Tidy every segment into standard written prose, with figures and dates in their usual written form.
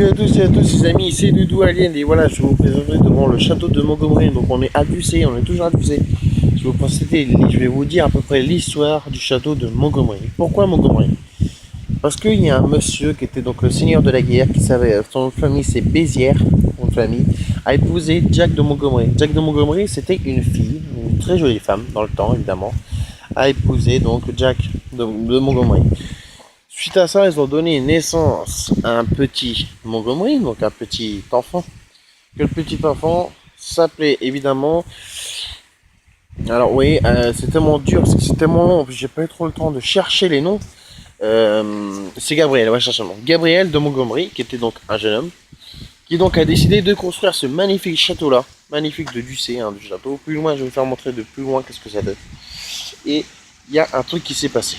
Salut à tous les amis, c'est Doudou Alien et voilà, je vous présenterai devant le château de Montgomery. Donc on est à Ducé, on est toujours à Ducé. Je vais vous dire à peu près l'histoire du château de Montgomery. Pourquoi Montgomery? Parce qu'il y a un monsieur qui était donc le seigneur de la guerre, qui savait, son nom de famille c'est Bézières, son nom de famille, a épousé Jack de Montgomery. Jack de Montgomery c'était une fille, une très jolie femme dans le temps évidemment, a épousé donc Jack de Montgomery. Suite à ça, ils ont donné naissance à un petit Montgomery, donc un petit enfant. Que le petit enfant s'appelait évidemment. Alors oui, c'est tellement dur, parce que c'est tellement long, j'ai pas eu trop le temps de chercher les noms. C'est Gabriel, ouais, cherche le nom. Gabriel de Montgomery, qui était donc un jeune homme, qui donc a décidé de construire ce magnifique château-là, magnifique de Ducé, hein, du château. Plus loin, je vais vous faire montrer de plus loin qu'est-ce que ça donne. Et il y a un truc qui s'est passé.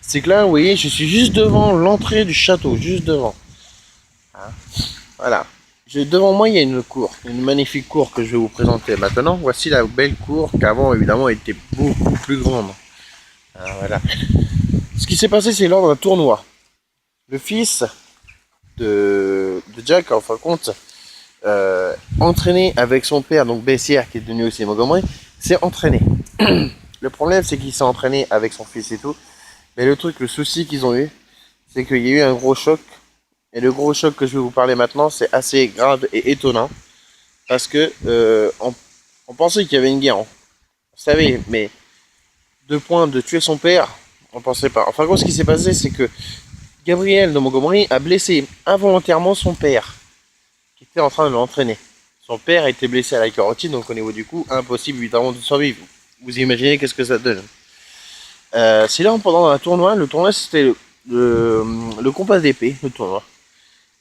C'est que là, vous voyez, je suis juste devant l'entrée du château, juste devant. Hein, voilà. Devant moi, il y a une cour, une magnifique cour que je vais vous présenter maintenant. Voici la belle cour qu'avant, évidemment, était beaucoup plus grande. Hein, voilà. Ce qui s'est passé, c'est lors d'un tournoi. Le fils de Jack, en fin de compte, entraîné avec son père, donc Bessière, qui est devenu aussi Montgomery, s'est entraîné. Le problème, c'est qu'il s'est entraîné avec son fils et tout. Mais le souci qu'ils ont eu, c'est qu'il y a eu un gros choc. Et le gros choc que je vais vous parler maintenant, c'est assez grave et étonnant. Parce que on pensait qu'il y avait une guerre. On savait, mais de point de tuer son père, on pensait pas. Enfin, ce qui s'est passé, c'est que Gabriel de Montgomery a blessé involontairement son père, qui était en train de l'entraîner. Son père a été blessé à la carotide, donc au niveau du coup, impossible évidemment de survivre. Vous imaginez qu'est-ce que ça donne. C'est là pendant un tournoi. Le tournoi c'était le combat d'épée, le tournoi.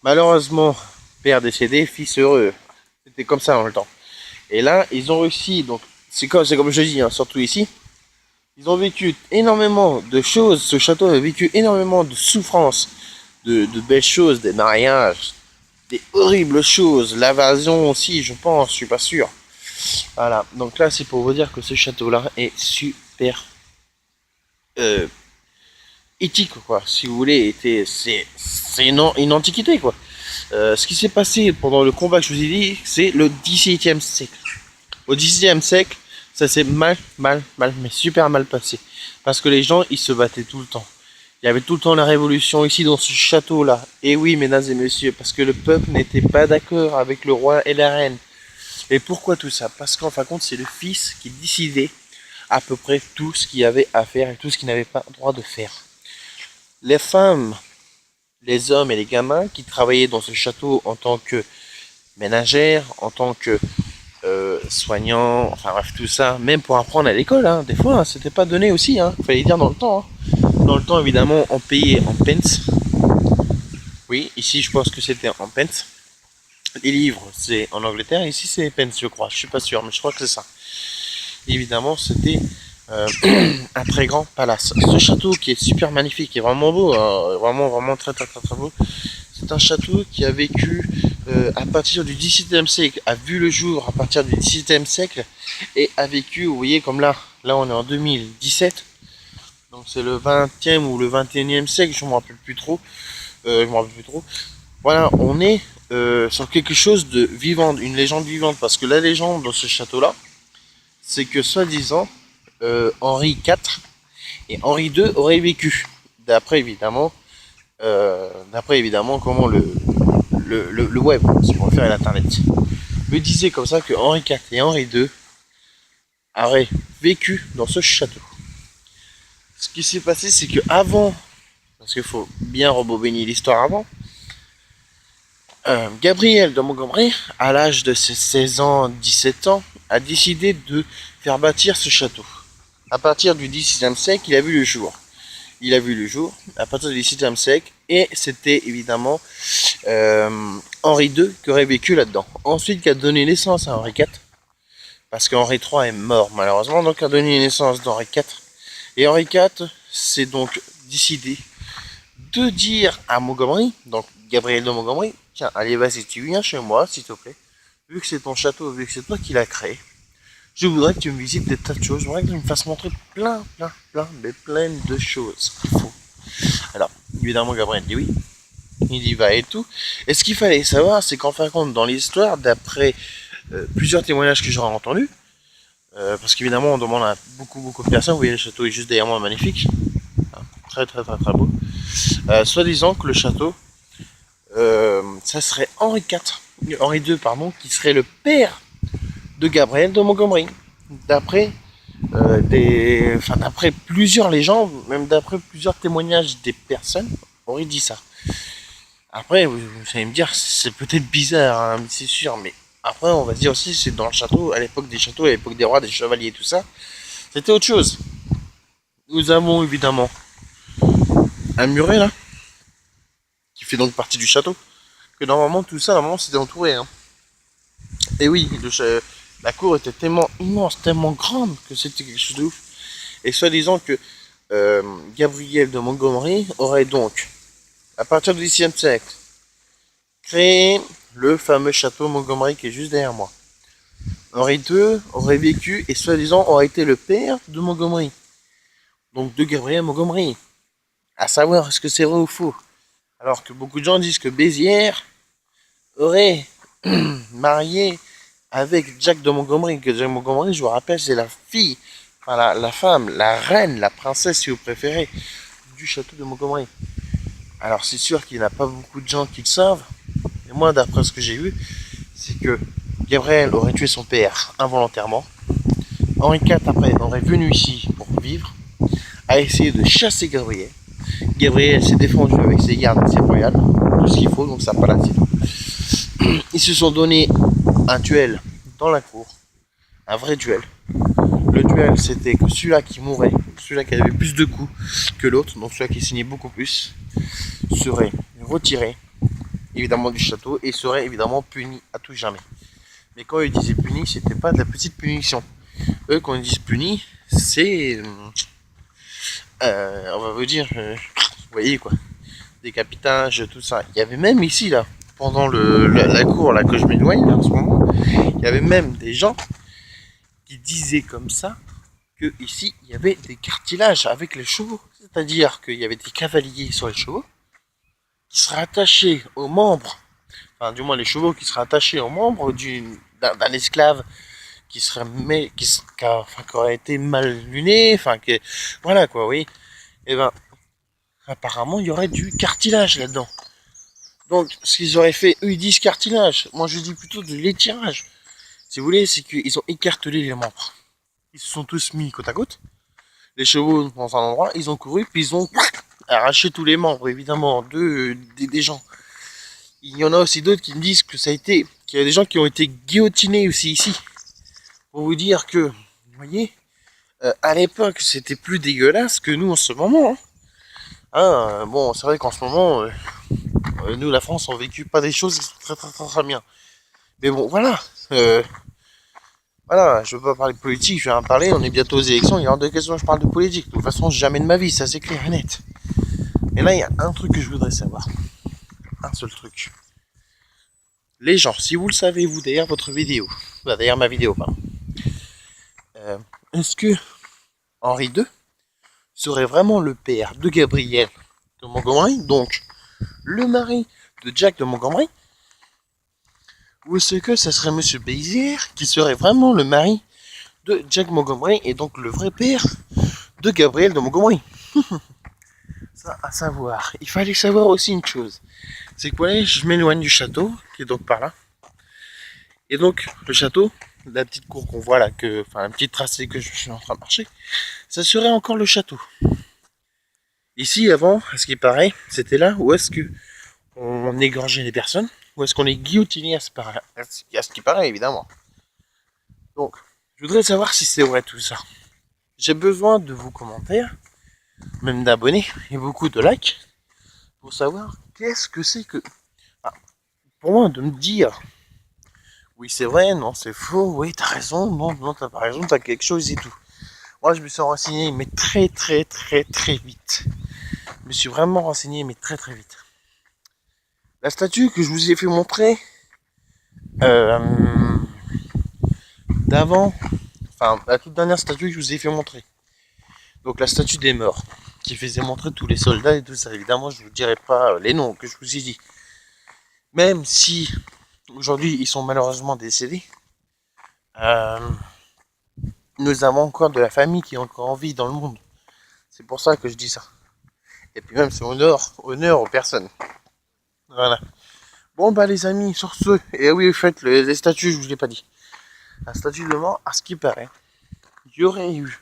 Malheureusement, père décédé, fils heureux. C'était comme ça en le temps. Et là, ils ont réussi, donc c'est comme je dis, hein, surtout ici, ils ont vécu énormément de choses. Ce château a vécu énormément de souffrances, de belles choses, des mariages, des horribles choses, l'invasion aussi, je pense, je suis pas sûr. Voilà, donc là c'est pour vous dire que ce château-là est super éthique, quoi, si vous voulez, c'est une antiquité, quoi. Ce qui s'est passé pendant le combat que je vous ai dit, c'est le XVIIe siècle. Au XVIIe siècle, ça s'est mais super mal passé. Parce que les gens, ils se battaient tout le temps. Il y avait tout le temps la révolution ici dans ce château-là. Et oui, mesdames et messieurs, parce que le peuple n'était pas d'accord avec le roi et la reine. Et pourquoi tout ça? Parce qu'en fin de compte, c'est le fils qui décidait à peu près tout ce qu'il y avait à faire et tout ce qu'il n'avait pas le droit de faire. Les femmes, les hommes et les gamins qui travaillaient dans ce château en tant que ménagères, en tant que soignants, enfin bref, tout ça, même pour apprendre à l'école, hein, des fois, hein, c'était pas donné aussi, hein, fallait dire dans le temps. Hein. Dans le temps, évidemment, on payait en pence. Oui, ici, je pense que c'était en pence. Les livres, c'est en Angleterre, ici, c'est pence, je crois. Je suis pas sûr, mais je crois que c'est ça. Et évidemment, c'était un très grand palace. Ce château qui est super magnifique, qui est vraiment beau, hein, vraiment très beau. C'est un château qui a vécu à partir du XVIIe siècle, a vu le jour à partir du XVIIe siècle et a vécu, vous voyez, comme là on est en 2017, donc c'est le 20e ou le 21e siècle, je ne me rappelle plus trop. Voilà, on est sur quelque chose de vivant, une légende vivante, parce que la légende dans ce château-là, c'est que soi-disant Henri IV et Henri II auraient vécu, d'après évidemment comment le web, si on veut faire l'internet, me disait comme ça que Henri IV et Henri II auraient vécu dans ce château. Ce qui s'est passé, c'est que avant, parce qu'il faut bien rebobiner l'histoire avant, Gabriel de Montgomery, à l'âge de ses 16 ans, 17 ans, a décidé de faire bâtir ce château. À partir du XVIe siècle, il a vu le jour. À partir du XVIe siècle, et c'était évidemment Henri II qui aurait vécu là-dedans. Ensuite, qui a donné naissance à Henri IV, parce qu'Henri III est mort malheureusement, donc a donné naissance d'Henri IV. Et Henri IV s'est donc décidé de dire à Montgomery, donc Gabriel de Montgomery, tiens, allez, vas-y, tu viens chez moi, s'il te plaît, vu que c'est ton château, vu que c'est toi qui l'as créé, je voudrais que tu me visites des tas de choses, je voudrais que tu me fasses montrer plein de choses. Alors, évidemment, Gabriel dit oui. il y va et tout. Et ce qu'il fallait savoir, c'est qu'en fin de compte, dans l'histoire, d'après plusieurs témoignages que j'aurais entendus, parce qu'évidemment, on demande à beaucoup de personnes, vous voyez, le château est juste derrière moi, magnifique, très beau. Soi-disant que le château, ça serait Henri II, pardon, qui serait le père de Gabriel de Montgomery. D'après d'après plusieurs légendes, même d'après plusieurs témoignages des personnes, on dit ça. Après, vous allez me dire, c'est peut-être bizarre, hein, c'est sûr, mais après, on va se dire aussi, c'est dans le château, à l'époque des châteaux, à l'époque des rois, des chevaliers et tout ça, c'était autre chose. Nous avons évidemment un muret là, qui fait donc partie du château, que normalement tout ça, normalement c'était entouré. Hein. Et oui, la cour était tellement immense, tellement grande que c'était quelque chose de ouf. Et soi-disant que Gabriel de Montgomery aurait donc, à partir du Xe siècle, créé le fameux château Montgomery qui est juste derrière moi. Henri II aurait vécu et soi-disant aurait été le père de Montgomery. Donc de Gabriel Montgomery. À savoir est-ce que c'est vrai ou faux. Alors que beaucoup de gens disent que Bézières aurait marié avec Jack de Montgomery. Que Jack Montgomery, je vous rappelle, c'est la fille, enfin la femme, la reine, la princesse si vous préférez, du château de Montgomery. Alors c'est sûr qu'il n'y a pas beaucoup de gens qui le savent. Et moi, d'après ce que j'ai vu, c'est que Gabriel aurait tué son père involontairement. Henri IV, après, aurait venu ici pour vivre, a essayé de chasser Gabriel. Gabriel s'est défendu avec ses gardes et ses royales, tout ce qu'il faut, donc ça n'a pas la tête. Ils se sont donné un duel dans la cour, un vrai duel. Le duel, c'était que celui-là qui mourait, celui-là qui avait plus de coups que l'autre, donc celui-là qui signait beaucoup plus, serait retiré évidemment du château et serait évidemment puni à tout jamais. Mais quand ils disaient puni, c'était pas de la petite punition. Eux, quand ils disent puni, c'est on va vous dire, vous voyez quoi, décapitage, tout ça. Il y avait même ici là, pendant la cour là que je m'éloigne en ce moment, il y avait même des gens qui disaient comme ça que ici il y avait des cartilages avec les chevaux, c'est-à-dire qu'il y avait des cavaliers sur les chevaux qui seraient attachés aux membres, enfin du moins les chevaux qui seraient attachés aux membres d'un esclave qui aurait été mal luné, enfin que voilà quoi, oui. Et ben apparemment il y aurait du cartilage là-dedans. Donc ce qu'ils auraient fait, eux ils disent cartilage, moi je dis plutôt de l'étirage. Si vous voulez, c'est qu'ils ont écartelé les membres. Ils se sont tous mis côte à côte. Les chevaux dans un endroit, ils ont couru, puis ils ont arraché tous les membres, évidemment, des gens. Il y en a aussi d'autres qui me disent que ça a été, qu'il y a des gens qui ont été guillotinés aussi ici. Pour vous dire que, vous voyez, à l'époque, c'était plus dégueulasse que nous en ce moment. Hein. Bon, c'est vrai qu'en ce moment, nous, la France, on vécu pas des choses très bien. Mais bon, voilà. Voilà, je veux pas parler de politique, je vais en parler, on est bientôt aux élections, il y a hors de question que je parle de politique. De toute façon, jamais de ma vie, ça c'est clair et net. Et là, il y a un truc que je voudrais savoir. Un seul truc. Les gens, si vous le savez, vous, derrière votre vidéo, derrière ma vidéo, pardon, est-ce que Henri II serait vraiment le père de Gabriel de Montgomery, donc le mari de Jack de Montgomery, ou est-ce que ça serait Monsieur Bézières qui serait vraiment le mari de Jack Montgomery et donc le vrai père de Gabriel de Montgomery? Ça à savoir. Il fallait savoir aussi une chose. C'est que voilà, je m'éloigne du château, qui est donc par là. Et donc le château, la petite cour qu'on voit là, enfin un petit tracé que je suis en train de marcher, ça serait encore le château. Ici avant, à ce qui paraît, c'était là où est-ce que on égorgeait les personnes, où est-ce qu'on est guillotiné à ce qui paraît évidemment. Donc, je voudrais savoir si c'est vrai tout ça. J'ai besoin de vos commentaires, même d'abonnés et beaucoup de likes, pour savoir qu'est-ce que c'est que... Ah, pour moi, de me dire, oui c'est vrai, non c'est faux, oui t'as raison, non t'as pas raison, t'as quelque chose et tout. Moi je me suis renseigné, mais très vite. Je me suis vraiment renseigné, mais très vite. La statue que je vous ai fait montrer d'avant, enfin la toute dernière statue que je vous ai fait montrer, donc la statue des morts, qui faisait montrer tous les soldats et tout ça. Évidemment, je ne vous dirai pas les noms que je vous ai dit. Même si aujourd'hui ils sont malheureusement décédés, nous avons encore de la famille qui est encore en vie dans le monde. C'est pour ça que je dis ça. Et puis même c'est honneur aux personnes. Voilà. Bon bah les amis, sur ce, et oui, faites les statuts, je vous l'ai pas dit. La statue de mort, à ce qui paraît, il y aurait eu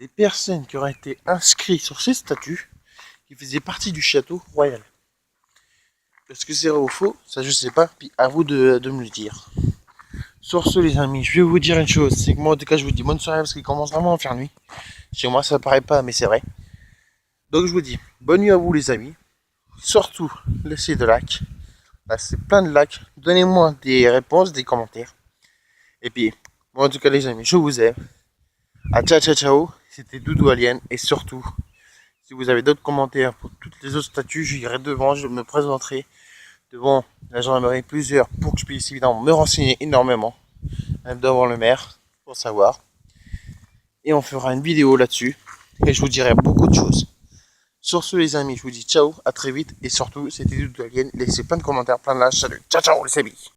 des personnes qui auraient été inscrites sur ces statues qui faisaient partie du château royal. Est-ce que c'est vrai ou faux? Ça je sais pas, puis à vous de me le dire. Sur ce les amis, je vais vous dire une chose, c'est que moi en tout cas je vous dis bonne soirée parce qu'il commence vraiment à faire nuit. Chez moi ça paraît pas mais c'est vrai. Donc je vous dis bonne nuit à vous les amis. Surtout laissez de likes. Là c'est plein de likes. Donnez-moi des réponses, des commentaires. Et puis, moi en tout cas les amis, je vous aime. A ciao ciao ciao, c'était Doudou Alien. Et surtout, si vous avez d'autres commentaires pour toutes les autres statues, j'irai devant, je me présenterai devant la gendarmerie plusieurs pour que je puisse évidemment me renseigner énormément, même devant le maire, pour savoir. Et on fera une vidéo là-dessus, et je vous dirai beaucoup de choses. Sur ce les amis, je vous dis ciao, à très vite, et surtout, c'était Doudou Alien. Laissez plein de commentaires, plein de likes, salut, ciao ciao les amis.